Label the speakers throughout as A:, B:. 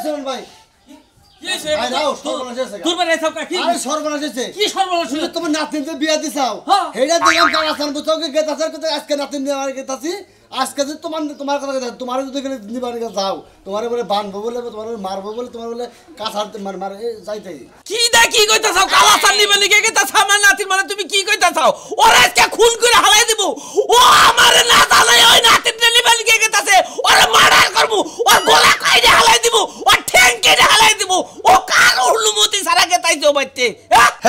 A: সুমন ভাই তোমার নাতিন বিয়া দিছাও হেটা দেখলাম কালাসান বুঝাও গেতাছার কথা আজকে নাতিন নেওয়ার গেতাছি আজকে যদি তোমার কথা তোমার যদি নিবার যাও তোমার বলে বানবো বলে তোমার মারবো বলে তোমার বলে কাছার মারে যাইতে
B: কি দা কি কইতাছাও কালাসান নিবে লিগে গেতাছ আমার নাতির মানে তুমি কি কইতাছাও ওরে আজকে খুন করে হালাই দিব ও আমারে না জানাই ওই নাতির নিবে লিগে গেতাছে ওরে মার্ডার করব ওর গলা কাইরে হালাই দিব ওর ঠ্যাং কেটে হালাই দিব ও কার অনুমতি ছাড়া গেতাইছো বাইতে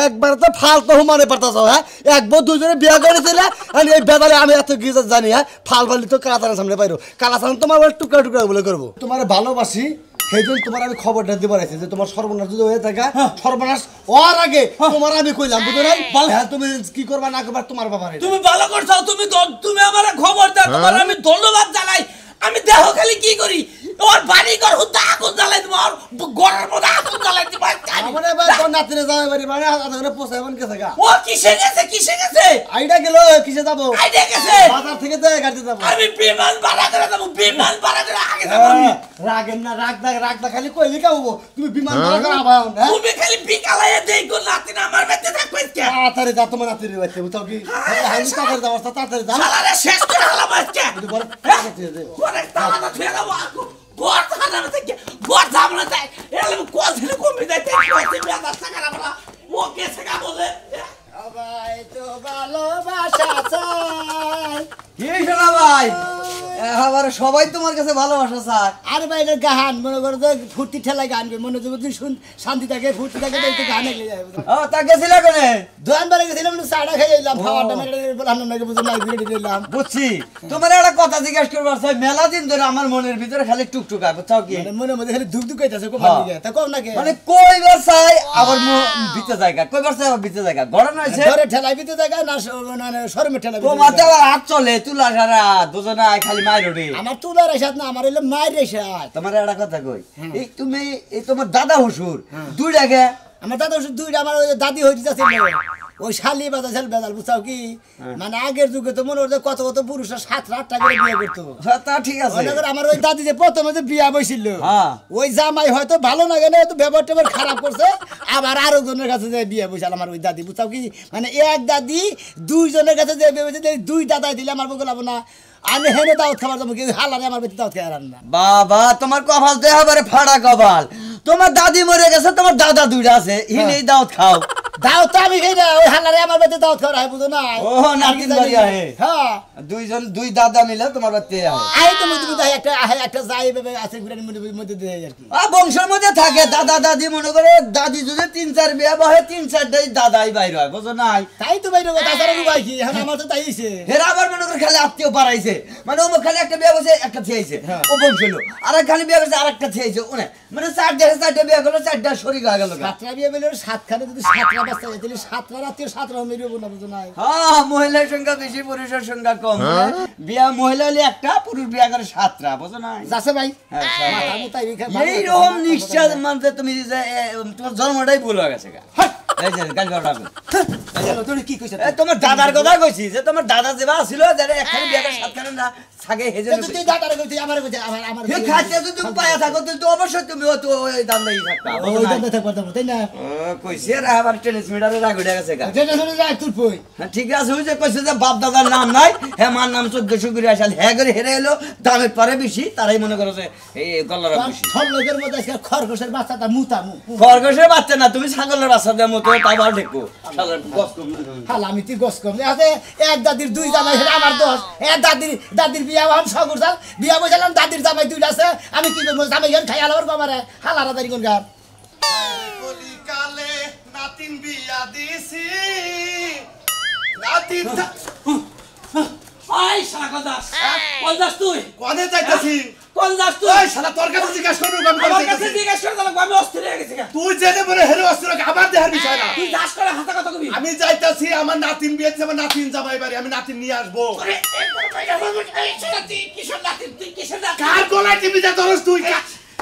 A: একবার তো ফালতু মানে পারতাছাও হ্যাঁ এক বউ দুইজনে বিয়া করেছিল আর এই বেদালে আমি এত কি জানি হ্যাঁ ফালফালি তো কালাসানের সামনে পাইরো কালাসান তোমার বলে টুকরা টুকরা বলে করবো তোমার ভালোবাসি সেইজন্য তোমার আমি খবরটা দিবার আছে যে তোমার সর্বনাশ যদি হয়ে থাকে সর্বনাশ হওয়ার আগে তোমার আমি কইলাম বুঝো নাই হ্যাঁ তুমি কি করবা না করবা তোমার ব্যাপারে
B: তুমি ভালো করছো তুমি আমারে খবর দাও তোমার আমি ধন্যবাদ জানাই আমি দেহ খালি কি করি ওর বাড়ি ঘর হুদা আগুন জ্বালাই দিব আর ঘরের মধ্যে আগুন জ্বালাই দিব
A: মানে ভাই তোর নাতিনে যাবে বাড়ি মানে আধারে পোষাইবন গেছে গা
B: ও কিসে গেছে
A: আইডা গেল কিসে যাব
B: আইডা গেছে
A: বাজার থেকে যায় গাড়িতে যাব
B: আমি বিমান ভাড়া করে যাব বিমান ভাড়া করে আগে যাব আমি
A: রাগেন না রাগদা খালি কইলি কাবো তুমি বিমান ভাড়া করে আবাও না
B: তুমি খালি বিকালায় দেখো নাতিন আমার বেতে থাকবে কি
A: তাড়াতাড়ি যা তোমার নাতির বাড়িতে বুঝাও কি হানি তাড়াতাড়ি যাও তাড়াতাড়ি যাও
B: শালারে শেষ করে হলাম আজকে
A: তুমি বড় তাড়াতাড়ি যাও
B: ওরে তাড়াতাড়ি ফেলে দাও বড় থানা থেকে বড় সামনে যায় এলে কোন দিনে কমে যায় তাই কি বেদা টাকা না ও কে টাকা বলে
A: ভাই তো ভালোবাসা চাই
C: কি শোনা ভাই আবার সবাই তোমার কাছে ভালোবাসা চায়
A: আরে ভাই এটা গান মনে করো যে ফুর্তি ঠেলায় গান করে মনে যদি শান্তি থাকে ফুর্তি থাকে তো একটু গান এগিয়ে যাবে
C: ও তা গেছিল কোনে
A: দোকান বারে গেছিলাম চাটা খেয়ে এলাম খাওয়াটা মেরে বললাম নাকি বুঝে নাই ঘুরে দিলাম
C: বুঝছি তোমার একটা কথা জিজ্ঞেস করবার চাই মেলা দিন ধরে আমার মনের ভিতরে খালি টুকটুকায় বুঝছাও কি
A: মানে মনে মধ্যে খালি ধুক ধুক কইতাছে কোন দিকে তা কম নাকি
C: মানে কইবার চাই আবার ভিতরে জায়গা কইবার চাই আবার ভিতরে জায়গা গড়ন হইছে
A: ধরে ঠেলাই ভিতরে জায়গা না মানে শরমে ঠেলাই
C: তোমার তো হাত চলে তুলা সারা দুজনা খালি মাইর ওরে
A: আমার তুলার রেশাত না আমার হইলো মায়ের রেশাত
C: তোমার একটা কথা কই এই তুমি এই তোমার দাদা হুসুর দুইটা গে
A: আমার দাদা হুসুর দুইটা আমার দাদি হইতে যাচ্ছে ওই শালি বাজাল বেদাল বুঝাও কি মানে আগের যুগে তো মনে হতো কত কত পুরুষরা 7-8টা করে বিয়ে করতো
C: তা ঠিক আছে
A: আমার ওই দাদি যে প্রথমে যে বিয়া বসছিল ওই জামাই হয়তো ভালো লাগে না তো ব্যবহার ট্যাবহার খারাপ করছে আবার আরো জনের কাছে যে বিয়ে বসে আমার ওই দাদি বুঝাও কি মানে এক দাদি দুইজনের কাছে যে বিয়ে বসে দুই দাদাই দিলে আমার বলবো না আমি হেনে দাওয়াত খাবার যাবো কিন্তু হালারে আমার বেশি দাওয়াত খেয়ে রান্না
C: বাবা তোমার কপাল তো এবারে ফাড়া কপাল তোমার দাদি মরে গেছে তোমার দাদা দুইটা আছে হিনেই দাওয়াত খাও
A: দাওয়াত তো আমি খাই না ওই হালারে আমার বেশি দাওয়াত খাওয়া হয় বুঝো না
C: ও নাতিন বাড়ি আহে
A: হ্যাঁ
C: দুই দাদা মিলে তোমার বাড়িতে আহে
A: আই তুমি যাই একটা যাই ভেবে আছে ঘুরে মধ্যে দিয়ে আর কি
C: বংশের মধ্যে থাকে দাদা দাদি মনে করে দাদি যদি 3-4 বিয়ে বহে 3-4টাই দাদাই বাইর হয় বুঝো নাই
A: তাই তো বাইরে তাছাড়া রুবাই কি এখন আমার তো তাইছে
C: হেরা আবার মনে করে খালি আত্মীয় বাড়াইছে মানে ও খালি একটা বিয়ে বসে একটা থেয়েছে ও বংশ হলো আর খালি বিয়ে বসে আরেকটা থেয়েছে মানে 4টা বিয়ে করলো 4টা শরীর হয়ে গেল
A: 7টা বিয়ে বলে 7খানে যদি 7টা বাচ্চা হয় তাহলে 7টা রাতে 7টা মেরবো না বুঝো নাই
C: হ্যাঁ মহিলার সংখ্যা বেশি পুরুষের সংখ্যা কম বিয়া মহিলা হলে একটা পুরুষ বিয়া করে 7টা বুঝো না
A: যাচ্ছে ভাই
C: মাথা মুতাই এইরকম নিশ্চয় মানতে তুমি যে তোমার জন্মটাই ভুল হয়ে গেছে এই যে গাল গাড়াবে
A: কি কইছ
C: তোমার দাদার কথা কইছি যে তোমার দাদা যেবা ছিল যারা একখানে বিয়া করে 7খানে না থাকে হেজে
A: তুই দাদারে কইছিস আমারে কইছিস আমার
C: হে খাইতে যদি তুমি পায়া থাকো তো অবশ্যই তুমি তো ওই দান্দাই থাকবা
A: ওই দান্দা থাকবা তাই না
C: কইছি আর আবার টেনিস মিটারে রাগ উঠে গেছে গা
A: যেটা শুনে যাই তুই কই
C: ঠিক আছে ওই যে কইছে যে বাপ দাদার নাম নাই হে মার নাম 1400 সাল হে করে হেরে এলো দামের পরে বেশি তারাই মনে করে যে এই গল্লার বেশি
A: সব লোকের মধ্যে আজকে খরগোশের বাচ্চাটা মুতামু
C: খরগোশের বাচ্চা না তুমি ছাগলের বাচ্চাদের মতো তাও দেখো ছাগলের গস কম
A: হাল আমি তুই গস কম আছে এক দাদির দুই জামাই আমার দোষ এক দাদির বিয়া হন সগুরসাল বিয়া বসালাম দাদির জামাই দুইটা আছে আমি কি করব জামাই গান খাই আলাবার কমারে হালারা দাঁড়ি কোন গান
D: কলিকালে নাতিন বিয়া দিছি নাতিন
B: আই শালা দাস কোন দাস তুই
D: কোনে যাইতাছি
B: কোন দাস তুই
D: ওই শালা তোর কাছে জিজ্ঞাসা করব আমি
B: আমার কাছে জিজ্ঞেস করে দাও আমি অস্থির হয়ে গেছি
D: তুই জেনে বলে হেরে অস্ত্র আবার দেহার বিষয় না
B: তুই দাস করে হাতে কথা কবি
D: আমি যাইতাছি আমার নাতিন বিয়ে দিছে আমার নাতিন জামাই বাড়ি আমি নাতিন নিয়ে আসবো
B: আরে একবার বাইরে হল এই শালা তুই কিশোর নাতি তুই কিশোর নাতি
D: কার গলায় টিপি যা ধরস তুই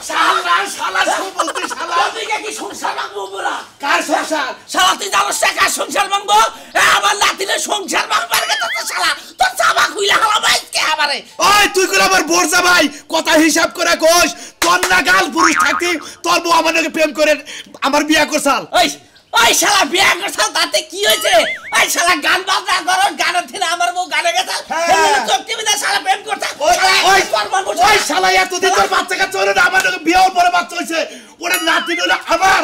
B: শালা শালা সব বলতে শালা তুই কি সংসার ভাঙবো বলা
D: কার সংসার
B: শালা তুই জানোস না কার সংসার ভাঙবো আমার নাতিনের সংসার ভাঙবার কথা তো শালা তোর জামা খুইলা হালা বাইকে আমারে
D: ওই তুই করে আমার বোর জামাই কথা হিসাব করে কোষ বন্যা গাল পুরুষ থাকতে তোর বউ আমার নাকি প্রেম করে আমার বিয়ে করছাল
B: ওই ওই শালা বিয়া করছাল তাতে কি হয়েছে ওই শালা গান বাজনা করো গানের থেকে আমার বউ গানে গেছে চোখ টিভি দা শালা প্রেম করছে
D: ওই শালা এতদিন তোর বাচ্চা কাচ্চা হলো না আমার নাকি বিয়ের পরে বাচ্চা হয়েছে ওরা নাতি হলো আমার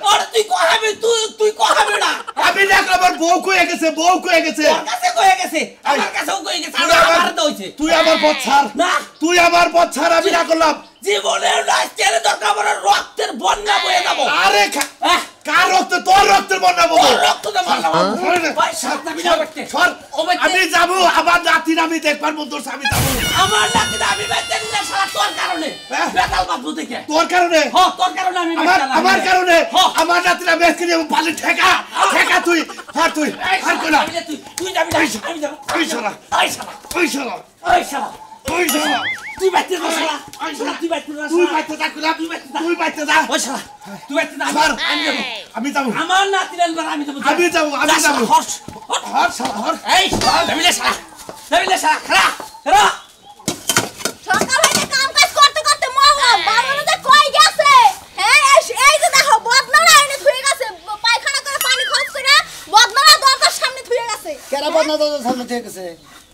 B: ওরে তুই কহাবি তুই কহাবি না
D: আমি দেখ আমার বউ কয়ে গেছে
B: তোর কাছে কয়ে গেছে আমার কাছেও কয়ে গেছে আমার তো হইছে
D: তুই আমার বচ্ছার
B: না
D: তুই আমার বচ্ছার আমি না করলাম
B: জীবনের রাস্তায় দরকার পড়ে রক্তের বন্যা বয়ে যাবো
D: আরে কার রক্ত তোর রক্তের বন্যা বউ
B: রক্ত তো বন্যা ভাই সাতটা বিনা করতে
D: আমি যাবো আমার নাতির আমি দেখবার মতো আমি যাবো
B: আমার নাতির আমি বেঁচে নিলে শালা তোর কারণে বেতাল বাঁধবো দেখে
D: তোর কারণে
B: তোর কারণে আমি
D: আমার কারণে আমার নাতির আমি আজকে যাবো পালে ঠেকা তুই তুই কইলা
B: তুই যাবি না আমি যাবো
D: ওই শালা
B: ওই শালা
D: ওই শালা
B: ওই শালা
D: ওই শালা
B: তুই বাইতে যা শালা তুই বাইতে যা
D: তুই বাইতে যা কইলা তুই বাইতে যা
B: ওই শালা তুই বাইতে যা
D: আমি যাবো
B: আমার নাতির আনবার আমি যাবো
D: আমি যাবো
B: হর্ষ
D: হর শালা হর
B: এই যাবিলে শালা খারা
E: সকাল হইতে কাম কাজ করতে করতে মরলাম বাবানো যে কই গেছে হ্যাঁ এই যে দেখো বদনারা এনে ধুয়ে গেছে পায়খানা করে পানি খরচ করে বদনারা দরজার সামনে ধুয়ে গেছে
A: কেরা বদনা তো সামনে থেকে গেছে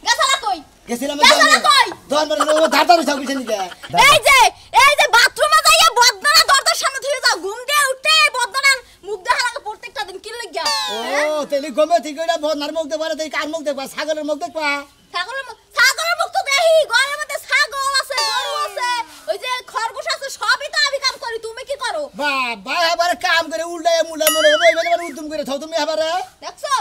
E: গেছালা কই
A: গেছিলাম
E: গেছালা কই
A: দরবার ধারদার উঠাও কিছু নিকে
E: এই যে বাথরুমে যাইয়া বদনারা দরজার সামনে ধুয়ে যাও ঘুম দিয়ে উঠে বদনার মুখ দেখা লাগে প্রত্যেকটা দিন কি লাগিয়া
A: ও তেলি গমে ঠিক কইরা বদনার মুখ দেখবা দেই কার মুখ দেখবা ছাগলের মুখ দেখবা
E: ছাগলের মুখ তো দেখি ঘরের মধ্যে ছাগল আছে গরু আছে ওই যে খরগোশ আছে সবই তো আমি কাম করি তুমি কি করো
A: বাবা আবার কাম করে উল্টায় মুল্লা মরে ওই বেলে উদ্যম করে থাও তুমি আবার
E: দেখছো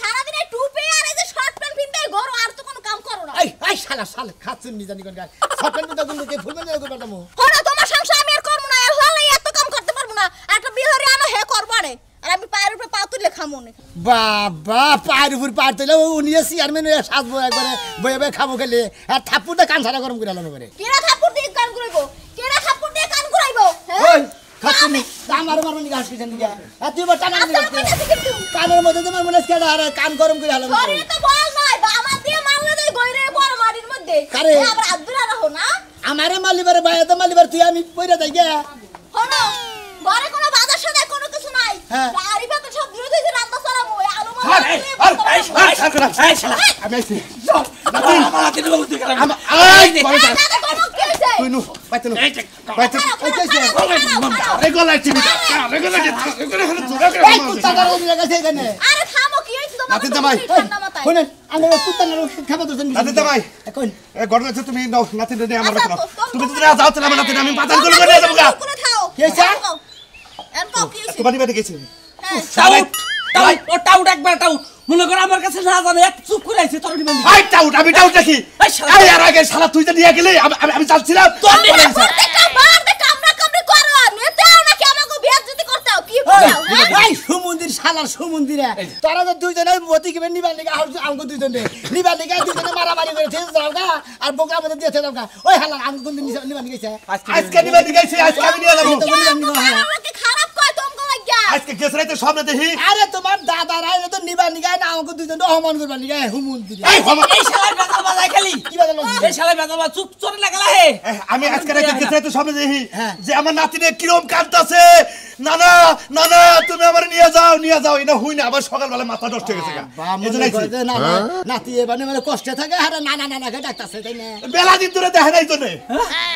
E: সারা দিন টুপি আর এই যে শর্ট প্যান্ট পিনতে গরু আর তো কোনো কাম করো না
A: এই শালা খাচ্ছেন নি জানি কোন গায় সকাল তো গুলো ফুলবেন না করবা তুমি
E: হলো তোমার সংসার আমি আর করব না আর হলে এত কাম করতে পারবো না একটা বিহারি আনো হে করব না আর আমি পায়ের উপরে পা তুলে খামো না
A: বাবা পায়ের উপর পা তুলে উনি চেয়ারম্যান হয়ে সাজবো একবারে বয়ে বয়ে খাবো খেলে আর থাপ্পুরটা কান ছাড়া গরম করে আলো করে
E: কেরা থাপ্পড় দিয়ে কান ঘুরাইবো
A: ওই খাচ্ছেন নি আমার মারনি গাছ কিছেন দিগা আর তুই বটা না কানের মধ্যে তোমার মনে আছে আর কান গরম করে আলো
E: শরীরে তো বল নাই বা আমার দিয়ে মারলে দেই গইরে বড় মাটির মধ্যে
A: কারে?
E: আবার আব্দুল্লাহ রাখো না
A: আমারে মালিবার ভাই তো মালিবার তুই আমি পয়রা যাই গা
E: হলো ঘরে কোনো বাজার সদাই কোনো কিছু নাই
A: হ্যাঁ।
E: আরিফা তো সব বিরোধী যে রান্না চালাবো আলু
B: এই শালা
D: আমি আইছি
B: আমার নাতির বউ তুই খারাপ
D: তুই নু বাইতে নু
B: এই
D: বাইতে এই গলা চিনি এই গলা
A: এই কুত্তা গাড়ি নিয়ে গেছে এখানে
E: আরে থামো কি হইছে তোমার
D: নাতির জামাই।
E: ঠান্ডা মাথায়
A: শুনেন আমি কুত্তা না খাবার দছেন
D: নাতির জামাই।
A: কোন
D: এই ঘটনা হচ্ছে তুমি নাও নাতির নিয়ে আমার
E: আচ্ছা,
D: রাখো
E: তো-
D: তুমি যদি না যাও তাহলে আমার নাতির আমি বাজার করে নিয়ে যাবো গা
E: করে খাও
A: কি হইছে?
E: এরকম কি হইছে
D: তোমার নিবে গেছি
B: টাউট একবার টাউট মনে করো আমার কাছে না জানে এক চুপ করে আইছে তোর নিবন্ধি
D: আই টাউট আমি টাউট দেখি
B: এই শালা।
D: এই আর আগে শালা তুই তো নিয়ে গেলি আমি চাচ্ছিলাম
B: তোর নিবে
E: প্রত্যেকটা বার দে কামড়া কামড়ি করো নেতেও নাকি আমাকে বিয়ার যদি করতেও কি বলাও হ্যাঁ
A: এই সুমন্দির শালার সুমন্দিরা তোরা তো দুইজনে মতি কিবে নিবার লিগা আমগো দুইজনে নিবার লিগা দুইজনে মারামারি করে থেজ দাওগা আর বকরা মধ্যে দিয়ে থেজ দাওগা ওই হালা আমগো কোন দিন নিবার লিগেছে
D: আজকে নিবে গেছি আজকে আমি নিয়ে যাবো
E: আমাকে খারাপ কয় তোমগো লাগিয়া
D: আজকে গেছ রাইতে সামনে দেখি
A: আরে তোমার দাদা রাইলে তো নিবার লিগা না আমগো দুইজনে অপমান করবার লিগা হুমন্দিরা
D: এই বাবা
B: এই শালা বেতাল বাজায় খালি
A: কি বাজার লাগছে
B: এই শালা বেতাল বাজা চুপ চোরে লাগালা হে
D: আমি আজকে রাইতে গেছ রাইতে সামনে দেখি
A: হ্যাঁ।
D: যে আমার নাতিনে কিরম কাঁদতাছে না না না না তুমি আমার নিয়ে যাও এটা হুই না আবার সকালবেলা মাথা নষ্ট হয়ে গেছে এজন্য আইছি।
A: না না নাতি এবারে মানে কষ্টে থাকে আরে না না না না ডাক্তারছে তাই না
D: বেলা দিন ধরে দেখে নাই তো নে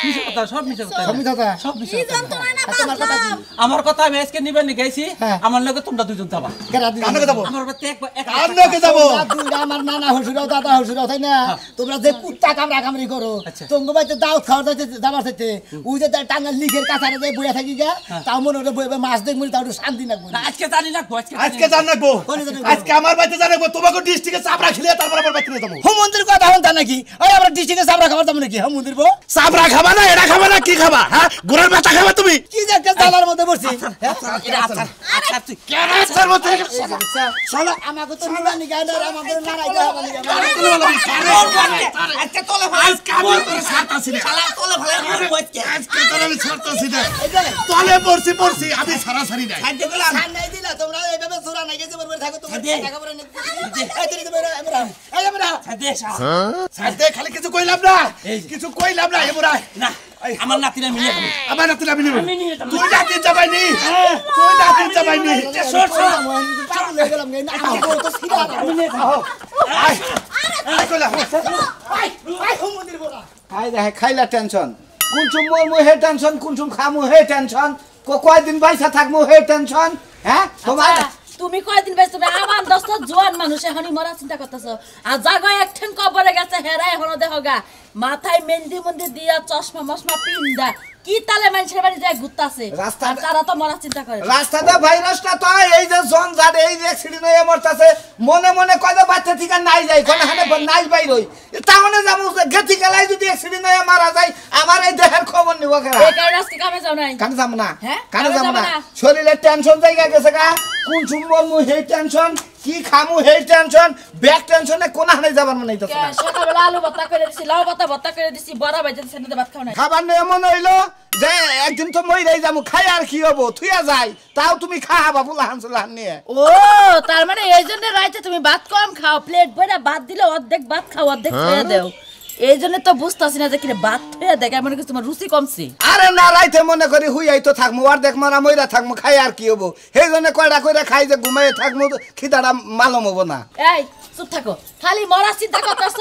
B: মিছে কথা সব মিছে কথা
A: সমি দাদা
B: সব মিছে
E: কি
B: কথা
E: যন্ত্রণা না
A: তোমার কথা কি?
E: বাসলাম
B: আমার কথা আমি আজকে নিবে নিগাইছি
A: হ্যাঁ।
B: আমার লগে তোমরা দুইজন যাবা
A: কেরা দিন
D: কানকে যাবো
B: আমার বাতে এক
D: কানকে যাবো
A: তোমরা আমার নানা হসুরাও দাদা হসুরাও তাই না তোমরা যে কুত্তা কামড়া কামড়ি করো
B: আচ্ছা।
A: তোমাকে বাইতে দাও খাওয়া যাবার চাইতে ওই যে টাঙ্গাল লিখের কাছারে যে বইয়া থাকি গা তাও মনে হলো বইবে মাছ দেখবো তাও একটু শান্তি লাগবে
B: না আজকে জানি না
D: আজকে জান রাখবো
A: কোনে জানাবো?
D: আজকে আমার বাড়িতে জান রাখবো তোমাকে ডিস্ট্রিক্টে চাপড়া খেলে তারপর আমার বাড়িতে নিয়ে যাবো
A: হো মন্দির কথা হন তা নাকি ওই আমরা ডিস্ট্রিক্টে সাবরা খাবার দাম নাকি হো মন্দির বো
D: চাপড়া খাবা না এটা খাবা না কি খাবা হ্যাঁ গুড়ের মাথা খাবা তুমি
A: কি যে একটা জালার মধ্যে বসছি
B: এটা আচার আচার তুই
D: কেন আসার মধ্যে
A: শালা আমাকে তো নিবা নি গায়দার আমাদের নারাইতে হবে
B: আজকে তোলে ভাই
D: আজকে আমি তোর ছাড়তাছি না
B: শালা তোলে ভাই আমার বইতে
D: আজকে তোর আমি ছাড়তাছি না তলে পড়ছি আমি ছাড়াছাড়ি নাই
B: খাইতে গেলাম
A: নাই দিলা তোমরা এইভাবে সুরা নাই গেছে বলবে থাকো তোমরা
B: দে।
A: টাকা পরে এই তুই আমরা
B: দে শালা
D: সাথে খালি কিছু কইলাম না কিছু কইলাম না এমরা
B: না আমার নাতিরা মিলে খাবে
D: আমার নাতি আমি নিব
B: আমি নিয়ে যাবো।
D: তুই নাতি যাবাইনি তুই নাতি যাবাইনি
B: সর সর
A: আমি নিয়ে যাবো।
D: আই কইলা
F: আই রে খাইলা টেনশন কোনসুম মরমু হে টেনশন কোনসুম খামু হে টেনশন কয়দিন বাইসা থাকমু হে টেনশন হ্যাঁ তোমার
G: তুমি কয়দিন বেশ তুমি আমার দোস্ত জোয়ান মানুষ এখনই মরা চিন্তা করতেছো আর জাগো একঠেন কবরে গেছে হেরা এখনো দেখোগা মাথায় মেহেন্দি মন্দি দিয়া চশমা মশমা পিন্দা কি তালে মানুষের বাড়ি যায় ঘুরতাছে
F: রাস্তা-
G: আর তারা তো মরা চিন্তা করে
F: রাস্তাতে ভাইরাসটা তো এই যে জন জাড এই যে অ্যাক্সিডেন্ট হয়ে মরতাছে মনে মনে কয়দা বাচ্চা থেকে নাই যায় কোন হানে নাই বাইরই তাহলে যাবো গেতি গেলাই যদি অ্যাক্সিডেন্ট হয়ে মারা যায় আমার এই দেহের খবর নিব কেন
G: এই কারণে আজকে কামে যাও নাই
F: কানে যাবো না
G: হ্যাঁ?
F: কানে
G: কামে
F: যাবো
G: যাবো
F: না
G: না।
F: শরীরে টেনশন জায়গা গেছে গা কোন সুম্বর মু হেই টেনশন কি খামু হেই টেনশন ব্যাক টেনশনে কোন হানে যাবার মনে হইতাছে না
G: সকালবেলা আলু ভর্তা করে দিছি লাউ পাতা ভর্তা করে দিছি বড় ভাই যেন সেনতে ভাত খাও নাই
F: খাবার নিয়ে এমন হইলো যে একদিন তো মইরাই যাবো খাই আর কি হবো থুয়া যাই তাও তুমি খাওয়াবা ফুলাহান সুলাহান নিয়ে
G: ও তার মানে এই জন্য রাইতে তুমি ভাত কম খাও প্লেট ভরে ভাত দিলে অর্ধেক ভাত খাও অর্ধেক খেয়ে দেও এই জন্য তো বুঝতাছি না যে কিরে ভাত খেয়ে দেখ মনে করছি তোমার রুচি কমছে
F: আরে না রাইতে মনে করি হুইয়াই তো থাকমু আর দেখ মারা মইরা থাকমু খাই আর কি হবো সেই জন্য কয়টা কইরা খাই যে ঘুমাই থাকমু খিদাটা মালম হবো না
G: এই চুপ থাকো খালি মরা চিন্তা করতেছ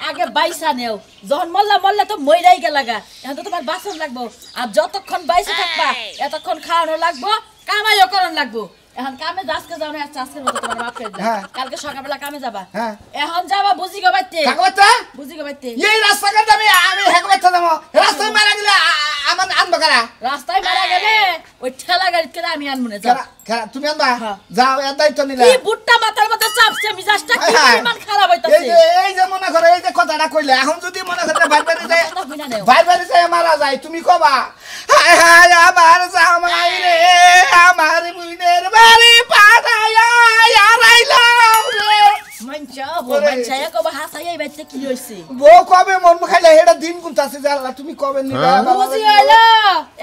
G: আগে বাইসা নেও যখন মরলে তো মইরাই গেলাগা এখন তো তোমার বাসন লাগবো আর যতক্ষণ বাইসে থাকবা এতক্ষণ খাওয়ানো লাগবো কামাইও করন লাগবো এখন কামে আজকে যাও না আজকের মতো তোমার বাপ ফের
F: হ্যাঁ।
G: কালকে সকালবেলা কামে যাবা
F: হ্যাঁ।
G: এখন যাবা বুঝি গো বাইতে
F: কাকবাচ্চা
G: বুঝি গো বাইতে
F: এই রাস্তাঘাট আমি হেকবাচ্চা যাবো রাস্তায় মারা গেলে আমার আনবো কারা
G: রাস্তায় মারা গেলে ওই ঠেলা গাড়ি করে আমি আনবো না যাও
F: তুমি আনবা
G: হ্যাঁ।
F: যাও এর দায়িত্ব নিলা
G: কি বুটটা মাথার মধ্যে চাপছে মিজাজটা কি
F: হ্যাঁ।
G: পরিমাণ খারাপ
F: এই
G: হইতাছে
F: যে এই যে মনে করো এই যে কথাটা কইলে এখন যদি মনে করো ভাই বাড়ি যায়
G: কথা বুঝা নেও
F: ভাই বাড়ি যায় মারা যায় তুমি কবা হায় হায় আমার জামাই রে আমার বুইনের বাড়ি পাঠাইয়া আরাইলাম রে
G: মানছা
F: ওরে।
G: মানছা কবা হাসাই বাইতে কি হইছে
F: বউ কবে মন খাইলে এটা দিন গুনতাছে যে আল্লাহ তুমি কবে নিবা
G: বুঝি হইলো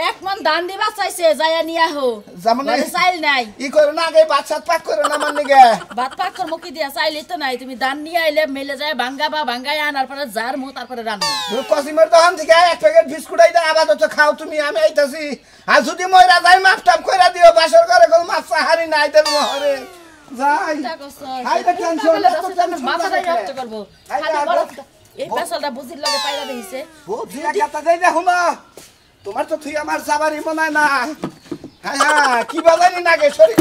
G: এক মন ধান দিবা চাইছে যায়া নিয়া হো
F: জামনে
G: মানে চাইল নাই
F: ই করো না আগে বাচ্চা পাক করো না মানে গে
G: ভাত পাক কর মুখি দিয়া চাইলে তো নাই তুমি ধান নিয়ে আইলে মেলে যায় ভাঙ্গাবা ভাঙ্গায় আনার পরে জার মু তারপরে রান্না
F: কসিমের দোকান থেকে এক প্যাকেট বিস্কুট আইদা আপাতত খাও তুমি আমি আইতাছি আর যদি ময়রা যাই মাপ টাপ কইরা দিও বাসর করে কোন মাছ হারি নাই দেব মহরে যাই হাই দা টেনশন
G: মাথাটাই নষ্ট করবো খালি বড় এই পেছালটা বুঝির লগে পাইরা দিছে
F: বুঝিয়া কথা দেই দেখো না তোমার তো তুই আমার সাবারি মনে না হ্যাঁ হ্যাঁ কি বাজারি না গে সরি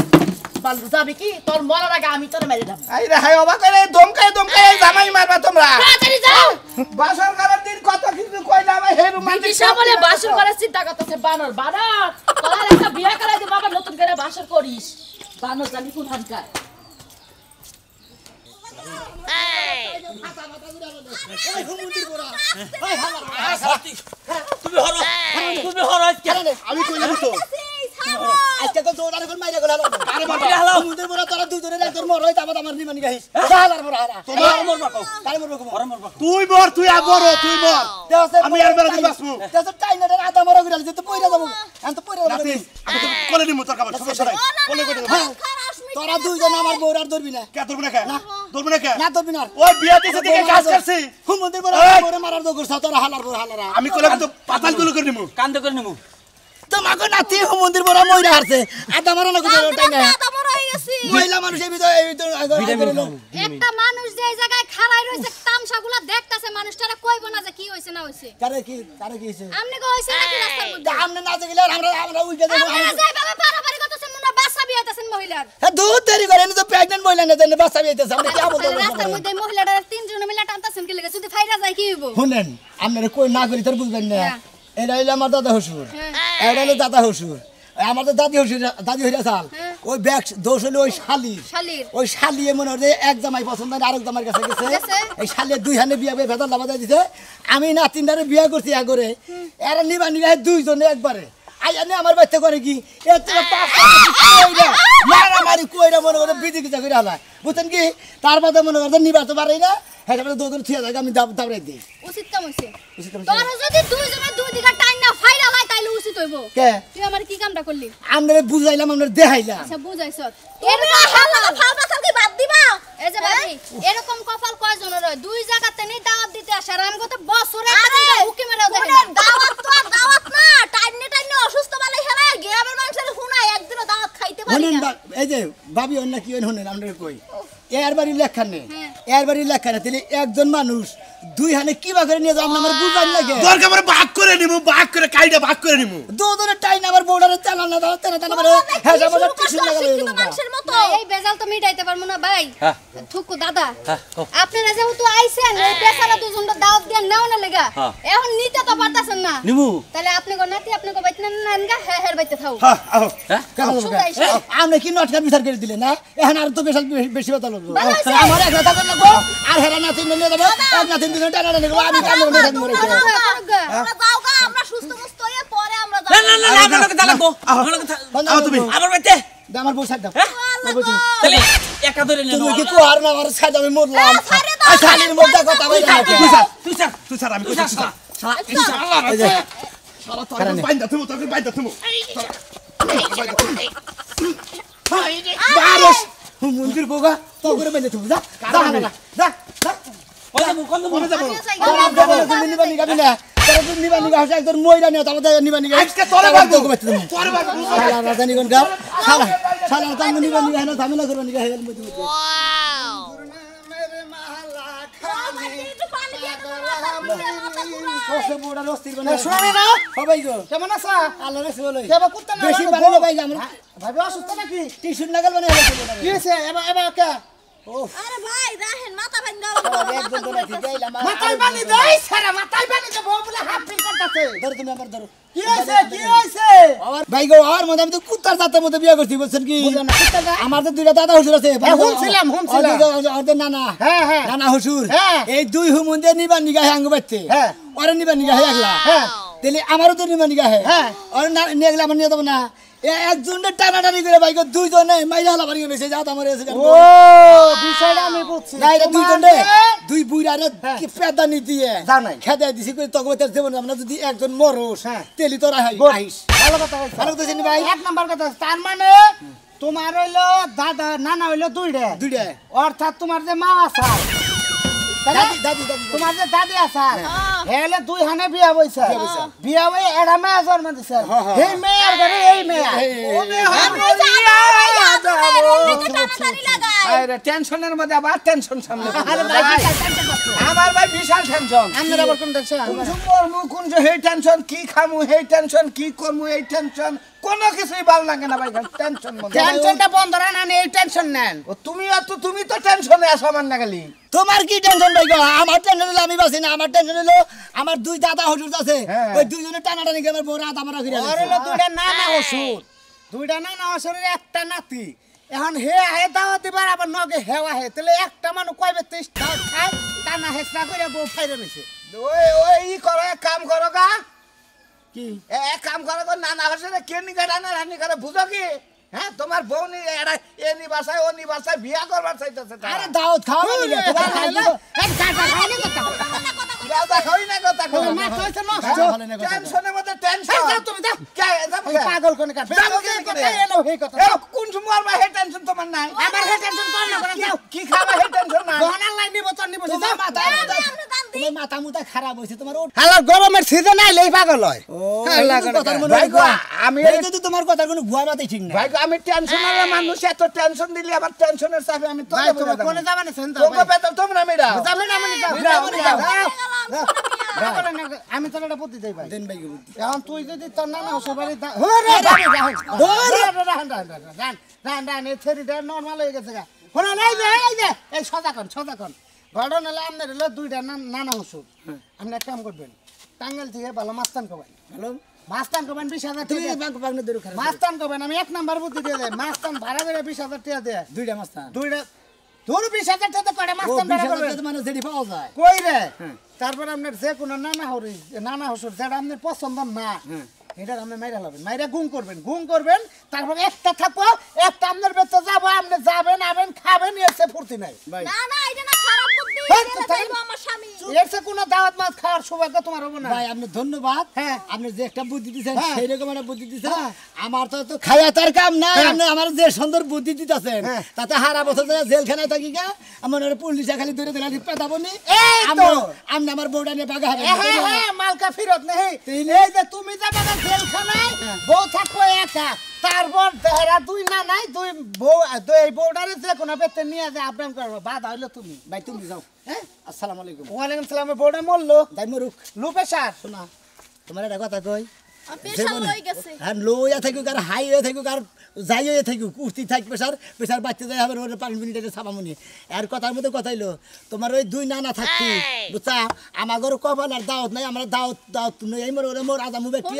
G: বালু যাবি কি তোর মরার আগে আমি তোরে মেরে দেব
F: আই রে হাই অবাক করে দমকাই জামাই মারবা তোমরা
G: তাড়াতাড়ি যাও
F: বাসর করার দিন কত কিছু কইলাম হেরু
G: বিটি সামলে বাসর করার চিন্তা করতেছে বানর বানর তোর একটা বিয়া করাই দে বাবা নতুন করে বাসর করিস বানর জানি কোন হানকার
B: তুমি হরো আজকে
D: আমি কইলাম তো
A: আজকে তো জোর আরে কোন মাইরা গেল
D: আরে বাবা
B: এটা হালাও
A: সমুদ্রের বড় তোরা দুজনে একদম মর হইতা আমার নিমানি গাইস হালার বড় হালা
D: তোমার
B: মরবা কও
A: তাই মরবো কোন
D: তুই মর তুই আবর তুই মর আমি আর বেলা দিন বাসবো
A: দেশ টাইনাটার আদা মর গিরাল যে তো পয়রা যাব এখন তো পয়রা যাব
D: নাতি আমি তো কোলে নিমু তোর খাবার সমস্যা নাই কোলে করে দেব
A: তোরা দুইজন আমার বউর আর ধরবি না
D: কে ধরবি না কে ধরবি না কে
A: না ধরবি না
D: ওই বিয়া দিছে দিকে কাজ করছি
A: সমুদ্রের বড়
D: এই!
A: বউরে মারার দো করছ তোরা হালার বড় হালারা
D: আমি কইলাম তো পাতাল গুলো করে নিমু
B: কান্দে করে নেবো
A: তোমাকে নাতি সমুদ্রের বড় মইরা হারছে আদা মর না করে টাইনা
E: দাদা মর হয়ে গেছি
A: মহিলা মানুষের ভিতরে এই ভিতরে
E: একটা মানুষ যে জায়গায় খাড়াই রইছে তামসাগুলা দেখতাছে মানুষটারে কইবো না যে কি হইছে না হইছে
A: কারে কি হইছে
E: আমনে কো হইছে নাকি রাস্তার মধ্যে
A: আমনে না গেলে আমরা উইকে দেব
E: আপনারা যাই বাবা পারাপারি করতেছেন মনে হয় বাসা বিয়াইতাছেন মহিলার
A: হ্যাঁ দুধ দেরি করে তো প্রেগন্যান্ট মহিলা না দেন বাচ্চা বিয়েতেছে আমরা কি বলবো
E: রাস্তার মধ্যে মহিলাটা তিনজনে মিলে টানতাছেন কি লাগে যদি ফাইরা যায় কি হইব
A: শুনেন আপনারা কই না করি তার বুঝবেন না
E: হ্যাঁ।
A: এটা হইলো আমার দাদা হসুর
E: হ্যাঁ।
A: এটা হলো দাদা হসুর আমার তো দাদি হইরা চাল
E: হ্যাঁ।
A: ওই ব্যাগ দোষ হলো ওই শালির
E: শালির
A: ওই শালিয়ে মনে হয় যে এক জামাই পছন্দ হয় আরেক জামার কাছে গেছে
E: গেছে।
A: এই শালিয়ে দুই হানে বিয়া করে ভেতর লাভা দিছে আমি না তিনটারে বিয়া করছি একবারে এরা নিবা নিবা দুইজনে একবারে আইয়ানে আমার বাচ্চা করে কি এর থেকে মারামারি কইরা মনে করে বিধি কিছু করে আলা বুঝছেন কি তার বাদে মনে করতে নিবা তো পারি না হ্যাঁ দুজন থিয়া থাকে আমি দাবড়াই দিই
E: উচিত কাম হইছে তোর যদি দুইজনে দুই দিকে টাইম না ফাইরা লাই তাইলে উচিত হইব
A: কে
E: তুই আমার কি কামটা করলি
A: আমরা বুঝাইলাম আমরা দেখাইলাম
E: আচ্ছা বুঝাইছ এরকম হালা ফালবা থাকি বাদ দিবা এই যে ভাবি এরকম কপাল কয়জনের হয় দুই জায়গাতে নেই দাওয়াত দিতে আসে আর আমি কত বছরে একটা হুকি মেরে দেখেন দাওয়াত তো দাওয়াত
A: এই যে ভাবি অন্য কি হইন আমরা কই এর বাড়ি লেখা নেই এর বাড়ি লেখা না তাহলে একজন মানুষ দুই হানে কি বা করে নিয়ে যাও আমার বুঝান লাগে
D: দরকার পড়ে ভাগ করে নিমু ভাগ করে কাইটা ভাগ করে নিমু
A: দুজনের টাইম আমার বউডারে চালা না দাও তেনা তেনা হ্যাঁ যাব না টিস্যু লাগালে
E: মানুষের মতো এই বেজাল তো মিটাইতে পারবো না ভাই থুকু দাদা আপনারা যেহেতু আইছেন এই পেছারা দুজনটা দাওয়াত দিয়ে নাও না লাগা এখন নিতে তো পারতাছেন না
B: নিমু
E: তাহলে আপনি গো নাতি আপনি গো বাইতে না নানগা হের বাইতে থাও
D: হ্যাঁ আও
A: আমরা কি নটকার বিচার করে দিলে না এখন আর তো বেশি কথা লাগবে আমার এক কথা লাগবে আর হেরা না তিন নিয়ে যাবে এক না তিন দিন টানা টানা নিয়ে আমি কাম করে থাকব রে
E: আমরা যাও গা আমরা সুস্থ মুস্ত হয়ে পরে আমরা
B: না না না আমার লগে থাকবো
D: আও তুমি
B: আমার বাইতে
A: আমার বউ সাইড দাও
B: তাহলে একা ধরে নে
A: তুমি কি কো আর না আমার সাইড আমি মরলাম আই খালির মধ্যে কথা বলি না
D: তুই স্যার আমি কইছি স্যার শালা তো বাইন্দা তুমি তোকে বাইন্দা তুমি
A: বারস মন্দির বোগা তো করে বেঁধে তুমি যা যা যা যা
B: ওই যাবো কোন যাবো
A: তুমি নিবা নিগা বিনা তোর তুমি নিবা নিগা হাসা একদম মইরা নিয়া তারপর নিবা নিগা
D: আজকে তোরে বাবু
A: তোরে বাবু শালা রাজা নিগন গা শালা শালা তুমি নিবা নিগা না ঝামেলা করবা নিগা হেল মধ্যে ওয়াও মেরে মালা খানি কসে বড় রস্তির বনে শুনে না সবাই গো কেমন আছো আল্লাহ রে বলে কেবা কুত্তা না বেশি ভালো না ভাই আমরা ভাই অসুস্থ নাকি টিস্যু লাগাল বনে কি হইছে এবা কে
E: আরে ভাই রাহেন মাথা ভাঙা
A: একদম তো ঠিক আইলা
F: মাথায় পানি দেই সারা মাথায় পানি দে বউ বলে হাফ ফিল করতেছে
A: ধর তুমি আমার ধরো
F: কি হইছে
A: আর ভাই গো আর মধ্যে আমি তো কুত্তার জাতের মধ্যে বিয়ে করছি বলছেন কি আমার তো দুইটা দাদা হুজুর আছে
F: হুনছিলাম
A: ওদের নানা
F: হ্যাঁ হ্যাঁ
A: নানা হুজুর
F: হ্যাঁ।
A: এই দুই হুমুন্দে নিবা নিগা হে আঙ্গ বাচ্চে
F: হ্যাঁ।
A: ওরে নিবা নিগা হে একলা
F: হ্যাঁ।
A: তাহলে আমারও তো নিবা নিগা হে
F: হ্যাঁ।
A: ওরে নিয়ে গেলে আমার নিয়ে যাবো না একজনের টানাটানি করে ভাই গো দুইজনে মাইরা হালা বাড়ি বেঁচে যাও আমার এসে
F: ও বিষয়টা আমি বুঝছি
A: না এটা দুইজনে দুই বুইরারে কি পেদানি দিয়ে
F: যাও নাই।
A: খেদাই দিছি কই তগবে তার দেব না আমরা যদি একজন মরস
F: হ্যাঁ।
A: তেলি তোরা আইস
F: ভালো কথা কইছো
A: ভালো কথা ভাই
F: এক নাম্বার কথা তার মানে তোমার হইলো দাদা নানা হইলো দুইটা
A: দুইটা
F: অর্থাৎ তোমার যে মা আছে
A: দাদি দাদি দাদি
F: তোমার যে দাদি আছে হেলে দুই হানে বিয়া বইছে বিয়া বই এরা মেয়ে জন্ম দিছে এই মেয়ের ঘরে এই মেয়ে আরে টেনশনের মধ্যে আবার টেনশন সামনে আমার ভাই বিশাল টেনশন
A: আপনার আবার কোন টেনশন
F: কোন যে হেই টেনশন কি খামু হেই টেনশন কি করমু এই টেনশন কোনো কিছুই ভালো লাগে না ভাই টেনশন
G: টেনশনটা বন্ধ রাখেন না এই টেনশন নেন
F: তুমি তো টেনশনে আছো আমার নাগালি
A: তোমার কি টেনশন ভাই গো আমার টেনশন হলো আমি বাসি না আমার টেনশন হলো আমার দুই দাদা হুজুর আছে ওই দুইজনে টানাটানি করে আমার বড় রাত আমরা ঘুরে
F: আর হলো দুইটা নানা হসুর দুইটা নানা হসুরের একটা নাতি এখন হে আহে দাওয়াত দিবার আবার নগে হেওয়া হে তাহলে একটা মানুষ কইবে 30 দাও খায় টানা হেসরা করে বউ ফাইরে নিছে ওই ই করো এক কাম করো গা
A: কি
F: এক কাম করো গো নানা হসুরে কে নি গাড়া না রানি করে বুঝো কি হ্যাঁ তোমার বউ নি এরা এ নিবাসায় ও নিবাসায় বিয়া করবার চাইতেছে
A: আরে দাওয়াত খাওয়া না তোমার খাইলো
F: এক গাটা খাইলে কথা দাদা খাই না কথা কই মা কইছ না টেনশনের মধ্যে টেনশন যাও তুমি যাও কে পাগল কোন কাট কথা এলো হে কথা কোন সময় মা হে টেনশন তোমার নাই আমার হে টেনশন কোন না যাও কি খাবা হে টেনশন নাই গহনা লাই নিব তো নিব যাও
A: তোমার মাথা মুথা খারাপ হইছে তোমার
F: হ্যালো গরমের সিজন আইলেই পাগল হয় ভাই গো আমি
A: এই যদি তোমার কথা কোনো ভুয়া মাথায় ঠিক না
F: ভাই গো আমি টেনশনাল মানুষ এত টেনশন দিলি আবার টেনশনের চাপে আমি তো কোনে যাবা না সেন্টার তোকে বেতন তোমরা মেরা যাবে না মানে যাও আমি তোর একটা বুদ্ধি দেই ভাই
A: দেন ভাই বুদ্ধি
F: এখন তুই যদি তোর নানা হসবারি রান এই থেরিটা নরমাল হয়ে গেছে গা কোন নাই যে এই সজাকন ঘটনা হলে আপনার হলো দুইটা নানা হসুর আপনি এক কাম করবেন টাঙ্গাইল থেকে ভালো মাস্তান কবেন
A: ভালো
F: মাস্তান কবেন 20,000
A: তুমি
F: টাকা
A: ব্যাংক পাগনে দূর খারাপ
F: মাস্তান কবেন আমি এক নাম্বার বুদ্ধি দিয়ে দেই মাস্তান ভাড়া করে 20,000 টাকা দেয়
A: দুইটা মাস্তা
F: দুইটা তোর 20,000 টাকা করে মাস্তান ভাড়া করবেন
A: মানে যেটি পাওয়া যায়
F: কই রে তারপর আপনার যে কোনো নানা হসুর যেটা আপনার পছন্দ না এটা আপনি মাইরা লাবেন মাইরা গুম করবেন তারপর একটা থাকবো একটা আপনার বেতে যাবো আপনি যাবেন আবেন খাবেন এসে ফুর্তি নাই
E: না না এটা না খারাপ বুদ্ধি
F: হ্যাঁ,
E: এটা
F: তাই-
E: চাইবো আমার স্বামী
F: এসে কোনো দাওয়াত মাছ খাওয়ার সৌভাগ্য তোমার হবে না
A: ভাই আপনি ধন্যবাদ
F: হ্যাঁ।
A: আপনি যে একটা বুদ্ধি দিয়েছেন
F: হ্যাঁ।
A: সেই রকম একটা বুদ্ধি দিয়েছেন
F: হ্যাঁ।
A: আমার তো খায়া তার কাম না
F: হ্যাঁ।
A: আপনি আমার যে সুন্দর বুদ্ধি দিতেছেন
F: হ্যাঁ।
A: তাতে হারা বছর ধরে জেলখানায় থাকি গা আমার পুলিশে খালি ধরে ধরে পেতাবনি
F: এই তো।
A: আপনি আমার বউটা নিয়ে বাগা
F: হ্যাঁ মালকা ফিরত নেই এই যে তুমি যাবে না জেলখানায় বউ থাকবো একা তারপর তেহরা তুই না নাই তুই বউ তুই এই বউটারে যে কোনো পেতে নিয়ে যায় আব্রাম করবো বাধা হইলো তুমি
A: ভাই তুমি যাও হ্যাঁ আসসালামু আলাইকুম
F: ওয়ালাইকুম সালাম বউটা মরলো
A: যাই মরুক
F: লুপে সার
A: শোনা তোমার একটা কথা কই
E: পেশা লই গেছে
A: আর লইয়া থাকুক আর হাই হয়ে থাকুক আর যাই হয়ে থাকুক উঠতি থাক প্রেশার বাড়তে যায় হবে ওর 5 মিনিটের ছাপামুনি আর কথার মধ্যে কথা হইলো তোমার ওই দুই নানা থাকতি বুঝছা আমার ঘর কপাল আর দাওয়াত নাই আমরা দাওয়াত নই এই মোর আজামু ব্যক্তি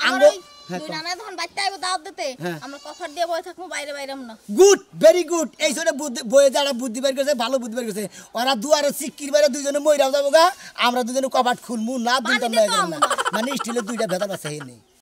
E: আমার দুই নানা ধন বাইতে আইবো দাওয়াত দিতে আমরা কফার দিয়ে বই থাকবো বাইরে বাইরাম না
A: গুড ভেরি গুড এই সরে বইয়ে যারা বুদ্ধি বের করেছে ভালো বুদ্ধি বের করেছে ওরা দুয়ারে সিক্কির বাইরে দুইজনে মইরাও যাবো গা আমরা দুজনে কপাট খুলমু না দুইটা মানে স্টিলের দুইটা ভেতর আছে নেই